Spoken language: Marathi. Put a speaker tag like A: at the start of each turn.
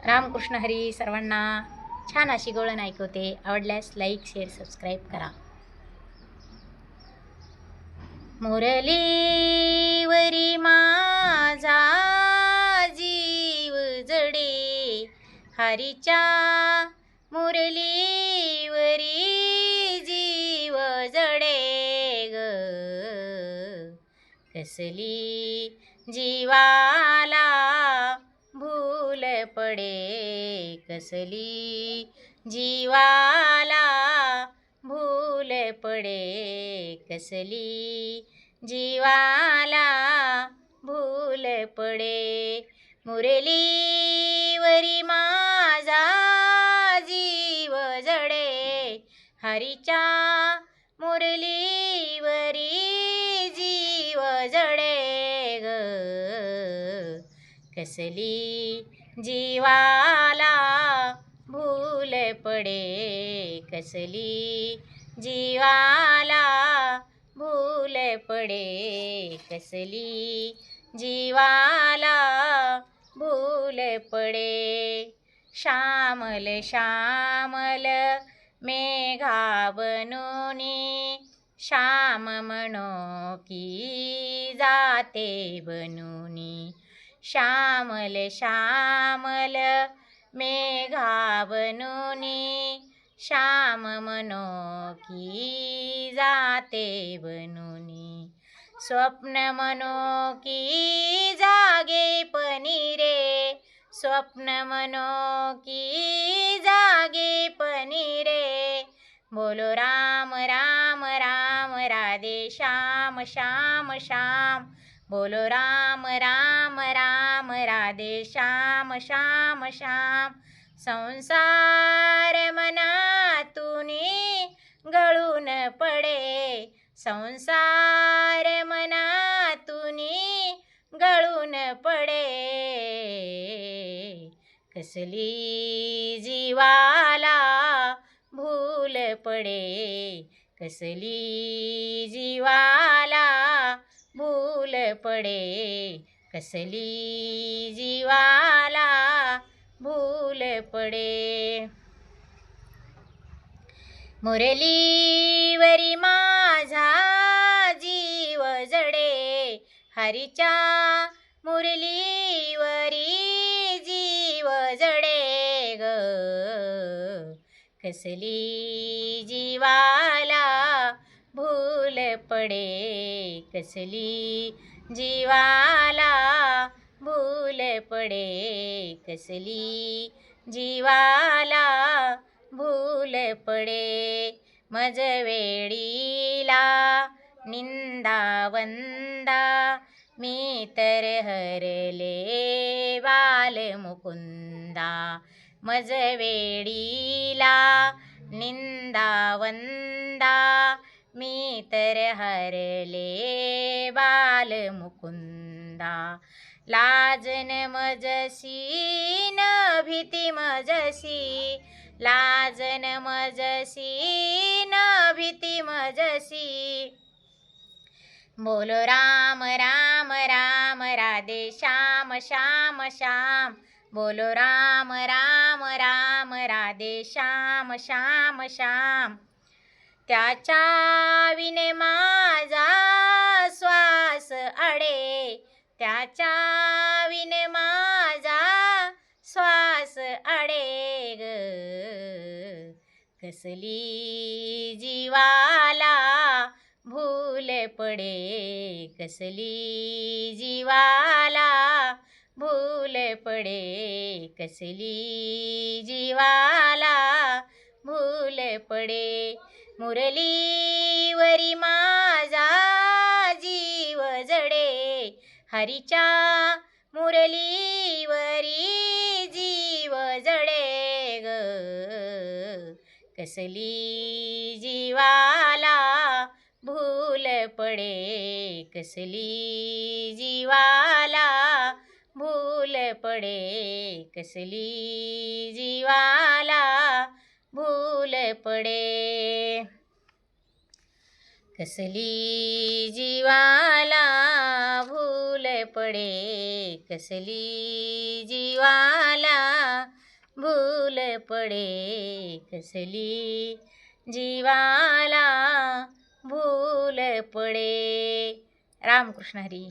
A: रामकृष्ण हरी सर्वांना. छान अशी गवळण ऐकवते. आवडल्यास लाईक शेअर सबस्क्राईब करा. मुरलीवरी माझा जीव जडे, हरीच्या मुरलीवरी जीव जडे ग. कसली जीवाला भूल पडे, कसली जीवाला भूल पडे, कसली जीवाला भूल पडे. मुरलीवरी माझा जीव जडे, हरीच्या मुरलीवरी जीव जडे ग. कसली जीवाला भूल पडे, कसली जीवाला भूल पडे, कसली जीवाला भूल पडे. श्यामल श्यामल मेघा बनूनी, श्याम म्हणो की जाते बनूनी. श्यामल श्यामल मेघा बनूनी, श्याम म्हणो की जाते बनूनी. स्वप्न म्हणो की जागे पनी रे, स्वप्न म्हणो की जागे पनी रे. बोलो राम राम राम राधे श्याम श्याम श्याम. बोलो राम राम राम राधे श्याम श्याम श्याम. संसार मनातूनी गळून पडे, संसार मनातूनी गळून पडे. कसली जीवाला भूल पडे, कसली जीवाला भूल पडे, कसली जीवाला भूल पडे. मुरलीवरी माझा जीव जडे, हरीच्या मुरलीवरी जीव जडे ग. कसली जीवाला भूल पडे, कसली जीवाला भूल पडे, कसली जीवाला भूल पडे. मज वेळीला निंदा वंदा, मी तर हरले बाल मुकुंदा. मज वेळीला निंदा वंदा, मी तर हरले बाल मुकुंदा. लाजन मजसी न भीती मजसी, लाजन मजसी न भीती मजसी. बोलो राम राम राम राधे श्याम श्याम श्याम. बोलो राम राम राम राधे श्याम श्याम श्याम. त्याच्या विने माझा श्वास अडे, त्याच्या विने माझा श्वास अडे ग. कसली जीवाला भूल पडे, कसली जीवाला भूल पडे, कसली जीवाला भूल पडे. मुरलीवरी माझा जीव जडे, हरीच्या मुरलीवरी जीव जडे ग. कसली जीवाला भूल पडे, कसली जीवाला भूल पडे, कसली जीवाला भूल पडे. कसली जीवाला भूल पडे, कसली जीवाला भूल पडे कसली जीवाला भूल पडे. रामकृष्ण हरी.